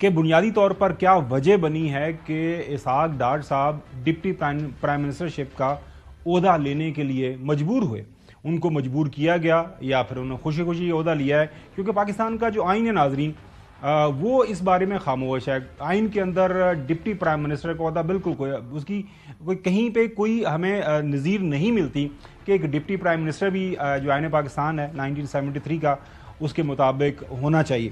کہ بنیادی طور پر کیا وجہ بنی ہے کہ اسحاق ڈار صاحب ڈپٹی پرائم منسٹرشپ کا عہدہ لینے کے لیے مجبور ہوئے. ان کو مجبور کیا گیا یا پھر انہوں نے خوشی خوشی یہ عہدہ لیا ہے؟ کیونکہ پاکستان کا جو آئین ہے ناظرین وہ اس بارے میں خاموش ہے. آئین کے اندر ڈپٹی پرائم منسٹر کا عہدہ بالکل اس کی کہیں پہ کوئی ہمیں نظیر نہیں ملتی کہ ایک ڈپٹی پرائم منسٹر بھی جو آئین پاکستان ہے 1973 کا اس کے مطابق ہونا چاہیے.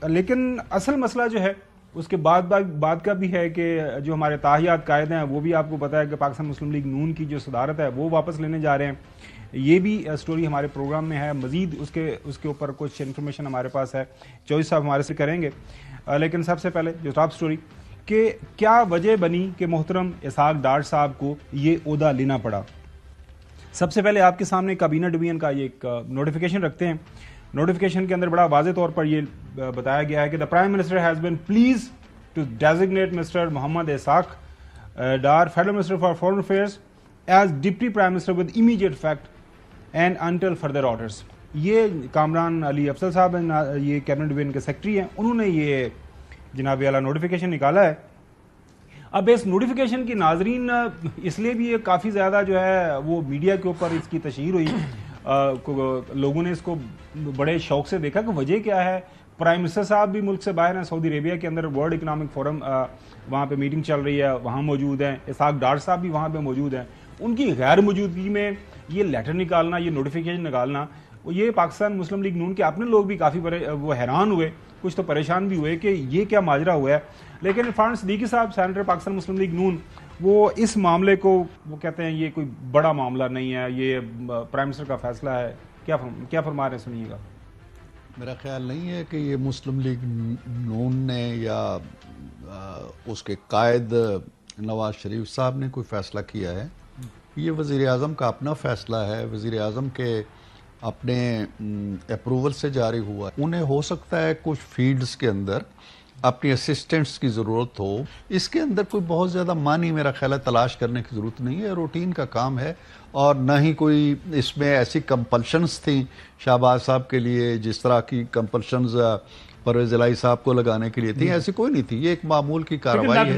لیکن اصل مسئلہ جو ہے اس کے بعد کا بھی ہے کہ جو ہمارے تاحیات قائد ہیں وہ بھی آپ کو پتا ہے کہ پاکستان مسلم لیگ نون کی جو صدارت ہے وہ واپس لینے جا رہے ہیں. یہ بھی سٹوری ہمارے پروگرام میں ہے. مزید اس کے اوپر کچھ انفارمیشن ہمارے پاس ہے, چوئس صاحب ہمارے سے کریں گے. لیکن سب سے پہلے جو ٹاپ سٹوری کہ کیا وجہ بنی کہ محترم اسحاق ڈار صاحب کو یہ عہدہ لینا پڑا. سب سے پہلے آپ کے سامنے کابینہ ڈویژن کا یہ ایک نوٹیفیکیشن رکھتے ہیں. نوٹیفیکیشن کے اندر بڑا واضح طور پر یہ بتایا گیا ہے کہ the Prime Minister has been pleased to designate Mr. Mohammad Ishaq Dar, Federal Minister for Foreign Affairs, as Deputy Prime Minister with immediate effect and until further orders. یہ کامران علی افضل صاحب ہیں, یہ کیبنٹ ڈویژن کے سیکرٹری ہیں, انہوں نے یہ جناب اعلیٰ نوٹیفیکیشن نکالا ہے. اب اس نوٹیفیکیشن کی ناظرین اس لیے بھی یہ کافی زیادہ جو ہے وہ میڈیا کے اوپر اس کی تشہیر ہوئی, لوگوں نے اس کو بڑے شوق سے دیکھا کہ وجہ کیا ہے. پرائم منسٹر صاحب بھی ملک سے باہر ہیں, سعودی عربیہ کے اندر ورلڈ اکنامک فورم وہاں پہ میٹنگ چل رہی ہے, وہاں موجود ہیں. اسحاق ڈار صاحب بھی وہاں پہ موجود ہیں. ان کی غیر موجودگی میں یہ لیٹر نکالنا, یہ نوٹیفیکیشن نکالنا, یہ پاکستان مسلم لیگ نون کے اپنے لوگ بھی کافی وہ حیران ہوئے, کچھ تو پریشان بھی ہوئے کہ یہ کیا ماجرا ہوا ہے. لیکن عرفان صدیقی صاحب سینیٹر پاکستان مسلم لیگ نون وہ اس معاملے کو وہ کہتے ہیں یہ کوئی بڑا معاملہ نہیں ہے, یہ پرائم منسٹر کا فیصلہ ہے. کیا فرما رہے ہیں, سنیے گا. میرا خیال نہیں ہے کہ یہ مسلم لیگ نون نے یا اس کے قائد نواز شریف صاحب نے کوئی فیصلہ کیا ہے. یہ وزیر اعظم کا اپنا فیصلہ ہے, وزیر اعظم کے اپنے اپروول سے جاری ہوا ہے. انہیں ہو سکتا ہے کچھ فیلڈز کے اندر اپنی اسسٹنٹس کی ضرورت ہو, اس کے اندر کوئی بہت زیادہ معنی میرا خیال ہے تلاش کرنے کی ضرورت نہیں ہے. روٹین کا کام ہے اور نہ ہی کوئی اس میں ایسی کمپلشنز تھیں شہباز صاحب کے لیے جس طرح کی کمپلشنز پرویز الہی صاحب کو لگانے کے لیے تھیں, ایسی کوئی نہیں تھی. یہ ایک معمول کی کارروائی ہے.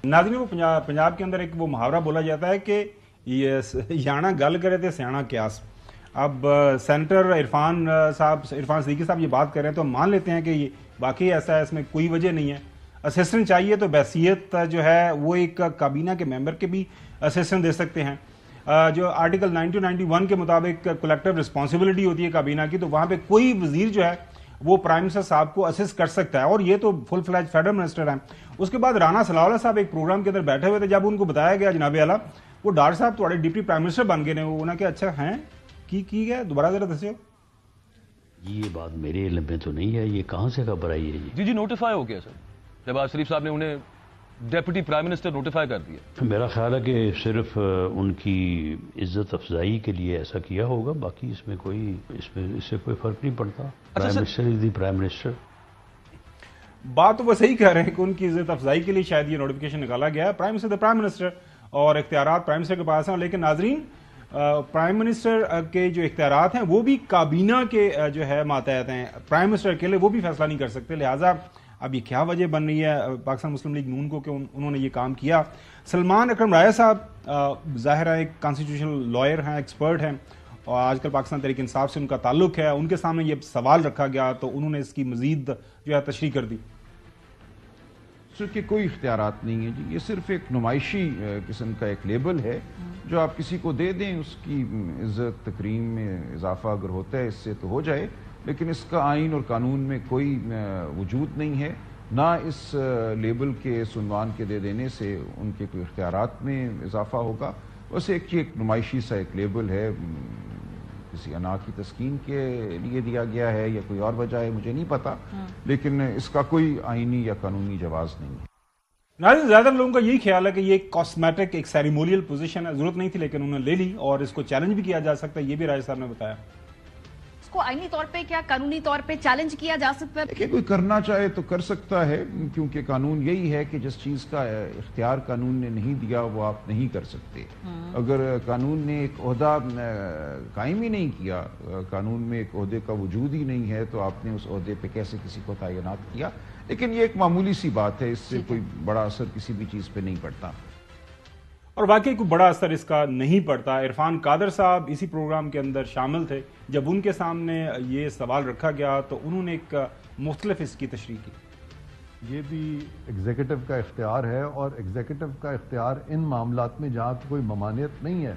ناظرین وہ پنجاب کے اندر ایک وہ محاورہ بولا جاتا ہے کہ یانا گل کرے تھے سیانا قیاس. اب سینیٹر عرفان صدیقی صاحب یہ بات کر رہے ہیں تو ہم مان لیتے ہیں کہ یہ باقی ایسا ہے, اس میں کوئی وجہ نہیں ہے. اسسٹنٹ چاہیے تو بحیثیت جو ہے وہ ایک کابینہ کے ممبر کے بھی اسسٹنٹ دے سکتے ہیں. جو آرٹیکل 1991 کے مطابق کلیکٹیو رسپانسبلٹی ہوتی ہے کابینہ کی, تو وہاں پہ کوئی وزیر جو ہے وہ پرائم منسٹر صاحب کو اسسٹ کر سکتا ہے, اور یہ تو فل فلیج فیڈرل منسٹر ہیں. اس کے بعد رانا صلاح اللہ صاحب ایک پروگرام کے اندر بیٹھے ہوئے تھے, جب ان کو بتایا گیا جناب اعلیٰ وہ ڈار صاحب تھوڑے ڈپٹی پرائم منسٹر بن گئے, انہوں نے کہا اچھا ہیں کی گیا, دوبارہ ذرا دسو. یہ بات میرے علم میں تو نہیں ہے, یہ کہاں سے خبر آئی ہے؟ جی نوٹیفائی ہو گیا سر, شہباز شریف صاحب نے انہیں ڈیپٹی پرائم منسٹر نوٹیفائی کر دیا. میرا خیال ہے کہ صرف ان کی عزت افزائی کے لیے ایسا کیا ہوگا, باقی اس سے کوئی فرق نہیں پڑتا. Prime minister is the prime minister. بات تو وہ صحیح کہہ رہے ہیں کہ ان کی عزت افزائی کے لیے شاید یہ نوٹیفیکیشن نکالا گیا ہے. پرائم منسٹر پرائم منسٹر اور اختیارات پرائم منسٹر کے پاس ہیں, لیکن ناظرین پرائم منسٹر کے جو اختیارات ہیں وہ بھی کابینہ کے جو ہے ماتحت ہیں. پرائم منسٹر اکیلے وہ بھی فیصلہ نہیں کر سکتے. لہٰذا اب یہ کیا وجہ بن رہی ہے پاکستان مسلم لیگ نون کو کہ انہوں نے یہ کام کیا. سلمان اکرم رائے صاحب ظاہر ہے ایک کانسٹیٹیوشنل لائر ہیں, ایکسپرٹ ہیں, اور آج کل پاکستان تحریک انصاف سے ان کا تعلق ہے. ان کے سامنے یہ سوال رکھا گیا تو انہوں نے اس کی مزید جو ہے تشریح کر دی. کہ کوئی اختیارات نہیں ہے جی, یہ صرف ایک نمائشی قسم کا ایک لیبل ہے جو آپ کسی کو دے دیں, اس کی عزت تکریم میں اضافہ اگر ہوتا ہے اس سے تو ہو جائے, لیکن اس کا آئین اور قانون میں کوئی وجود نہیں ہے. نہ اس لیبل کے اس عنوان کے دے دینے سے ان کے کوئی اختیارات میں اضافہ ہوگا. بس ایک نمائشی سا ایک لیبل ہے, کسی انا کی تسکین کے لیے دیا گیا ہے یا کوئی اور وجہ ہے مجھے نہیں پتا, لیکن اس کا کوئی آئینی یا قانونی جواز نہیں ہے. ناظرین زیادہ لوگوں کا یہی خیال ہے کہ یہ ایک کاسمیٹک ایک سیریمونیل پوزیشن ہے, ضرورت نہیں تھی لیکن انہوں نے لے لی, اور اس کو چیلنج بھی کیا جا سکتا ہے, یہ بھی راجہ صاحب نے بتایا. اس کو آئینی طور پہ کیا قانونی طور پہ چیلنج کیا جا سکتا ہے؟ کہ کوئی کرنا چاہے تو کر سکتا ہے، کیونکہ قانون یہی ہے کہ جس چیز کا اختیار قانون نے نہیں دیا وہ آپ نہیں کر سکتے۔ اگر قانون نے ایک عہدہ قائم ہی نہیں کیا، قانون میں ایک عہدے کا وجود ہی نہیں ہے، تو آپ نے اس عہدے پہ کیسے کسی کو تعینات کیا؟ لیکن یہ ایک معمولی سی بات ہے، اس سے کوئی بڑا اثر کسی بھی چیز پہ نہیں پڑتا، اور واقعی کوئی بڑا اثر اس کا نہیں پڑتا۔ عرفان قادر صاحب اسی پروگرام کے اندر شامل تھے، جب ان کے سامنے یہ سوال رکھا گیا تو انہوں نے ایک مختلف اس کی تشریح کی۔ یہ بھی ایگزیکٹو کا اختیار ہے، اور ایگزیکٹو کا اختیار ان معاملات میں جہاں کوئی ممانعت نہیں ہے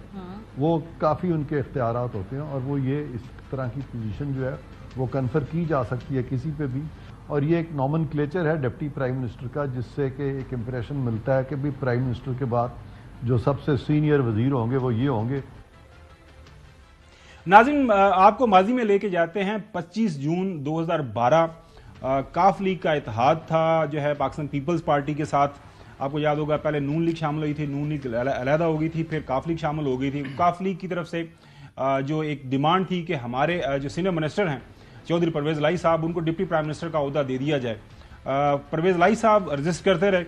وہ کافی ان کے اختیارات ہوتے ہیں، اور وہ یہ اس طرح کی پوزیشن جو ہے وہ کنفر کی جا سکتی ہے کسی پہ بھی، اور یہ ایک نامن کلیچر ہے ڈپٹی پرائم منسٹر کا، جس سے کہ ایک امپریشن ملتا ہے کہ بھی پرائم منسٹر کے بعد جو سب سے سینئر وزیر ہوں گے وہ یہ ہوں گے۔ ناظرین، آپ کو ماضی میں لے کے جاتے ہیں۔ 25 جون 2012 کاف لیگ کا اتحاد تھا جو ہے پاکستان پیپلز پارٹی کے ساتھ۔ آپ کو یاد ہوگا پہلے نون لیگ شامل ہوئی تھی، نون لیگ علیحدہ ہو گئی تھی، پھر کاف لیگ شامل ہو گئی تھی۔ کاف لیگ کی طرف سے جو ایک ڈیمانڈ تھی کہ ہمارے جو سینئر منسٹر ہیں چودھری پرویز الہی صاحب، ان کو ڈپٹی پرائم منسٹر کا عہدہ دے دیا جائے۔ پرویز الہی صاحب رجسٹ کرتے رہے،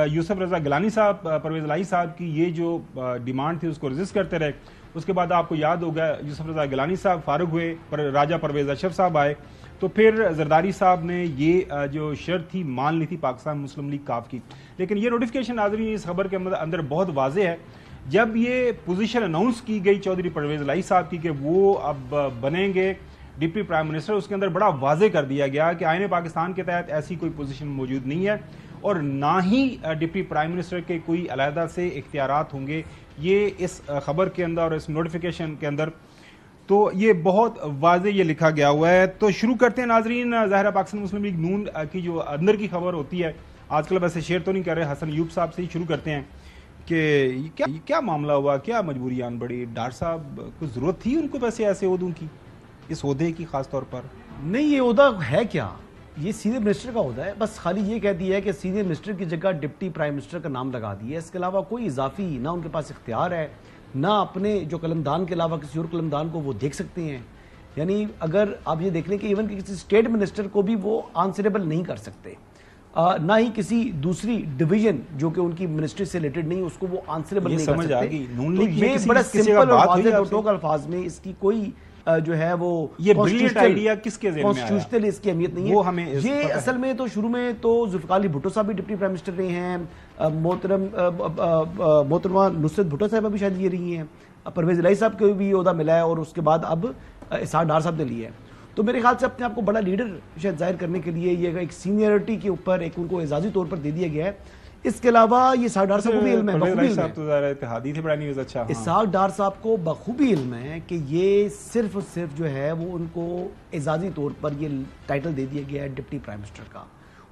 یوسف رضا گیلانی صاحب پرویز الہی صاحب کی یہ جو ڈیمانڈ تھی اس کو رجسٹ کرتے رہے۔ اس کے بعد آپ کو یاد ہوگا یوسف رضا گیلانی صاحب فارغ ہوئے، راجہ پرویز اشرف صاحب آئے، تو پھر زرداری صاحب نے یہ جو شرط تھی مان لی تھی پاکستان مسلم لیگ کاف کی۔ لیکن یہ نوٹیفیکیشن ناظرین اس خبر کے اندر بہت واضح ہے۔ جب یہ پوزیشن اناؤنس کی گئی چودھری پرویز الہی صاحب کی کہ وہ اب بنیں گے ڈپٹی پرائم منسٹر، اس کے اندر بڑا واضح کر دیا گیا کہ آئین پاکستان کے تحت ایسی کوئی پوزیشن موجود نہیں ہے، اور نہ ہی ڈپٹی پرائم منسٹر کے کوئی علیحدہ سے اختیارات ہوں گے۔ یہ اس خبر کے اندر اور اس نوٹیفیکیشن کے اندر تو یہ بہت واضح یہ لکھا گیا ہوا ہے۔ تو شروع کرتے ہیں ناظرین، ظاہرہ پاکستان مسلم لیگ نون کی جو اندر کی خبر ہوتی ہے، آج کل ویسے شیئر تو نہیں کر رہے، حسن ایوب صاحب سے ہی شروع کرتے ہیں کہ کیا معاملہ ہوا، کیا مجبوری آن بڑی؟ ڈاکٹر صاحب کو ضرورت تھی ان کو ویسے ایسے عہدوں کی، اس عہدے کی خاص طور پر؟ نہیں، یہ عہدہ ہے کیا، یہ سینئر منسٹر کا عہدہ ہے، بس خالی یہ کہہ دیا ہے کہ سینئر منسٹر کی جگہ ڈپٹی پرائم منسٹر کا نام لگا دیا ہے۔ اس کے علاوہ کوئی اضافی نہ ان کے پاس اختیار ہے، نہ اپنے جو قلمدان کے علاوہ کسی اور قلمدان کو وہ دیکھ سکتے ہیں۔ یعنی اگر آپ یہ دیکھ لیں کہ ایون کہ کسی اسٹیٹ منسٹر کو بھی وہ آنسریبل نہیں کر سکتے، نہ ہی کسی دوسری ڈویژن جو کہ ان کی منسٹری سے ریلیٹڈ نہیں اس کو وہ آنسریبل نہیں کر سکتے۔ تو یہ بڑا سمپل اور واضح ٹوک الفاظ میں اس کی کوئی جو ہے وہ یہ بریلینٹ آئیڈیا کس کے ذہن میں آیا؟ کانسٹیٹیوشنل اس کی اہمیت نہیں ہے۔ وہ ہمیں یہ اصل میں تو شروع میں تو ذوالفقار علی بھٹو صاحب بھی ڈپٹی پرائم منسٹر رہے ہیں، محترمہ نصرت بھٹو صاحبہ بھی شاید یہ رہی ہیں، پرویز الہی صاحب کو بھی عہدہ ملا ہے، اور اس کے بعد اب اسحاق ڈار صاحب نے لیا ہے۔ تو میرے خیال سے اپنے آپ کو بڑا لیڈر شاید ظاہر کرنے کے لیے یہ ایک سینئرٹی کے اوپر ایک ان کو اعزازی طور پر دے دیا گیا ہے۔ اس کے علاوہ یہ اسحاق ڈار صاحب کو بھی علم ہے، بخوبی علم ہے، اسحاق ڈار صاحب کو بخوبی علم ہے کہ یہ صرف جو ہے وہ ان کو اعزازی طور پر یہ ٹائٹل دے دیا گیا ہے ڈپٹی پرائم منسٹر کا۔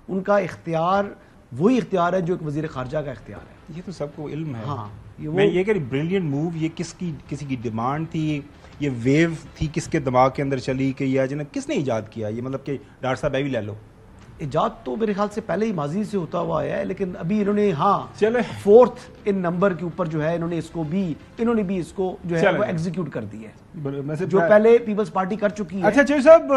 ان کا اختیار وہی اختیار ہے جو ایک وزیر خارجہ کا اختیار ہے۔ یہ تو سب کو علم ہے۔ ہاں، میں یہ کہ بریلینٹ موو، یہ کسی کی ڈیمانڈ تھی، یہ ویو تھی کس کے دماغ کے اندر چلی کہ یہ جناب کس نے ایجاد کیا؟ یہ مطلب کہ ڈاکٹر صاحب بھی لے لو، ایجاد تو میرے خیال سے پہلے ہی ماضی سے ہوتا ہوا آیا ہے، لیکن ابھی انہوں نے چلے 4th ان نمبر کے اوپر جو ہے انہوں نے بھی اس کو جو ہے وہ ایگزیکیوٹ کر دی ہے، جو پہلے پیپلز پارٹی کر چکی ہے۔ اچھا صاحب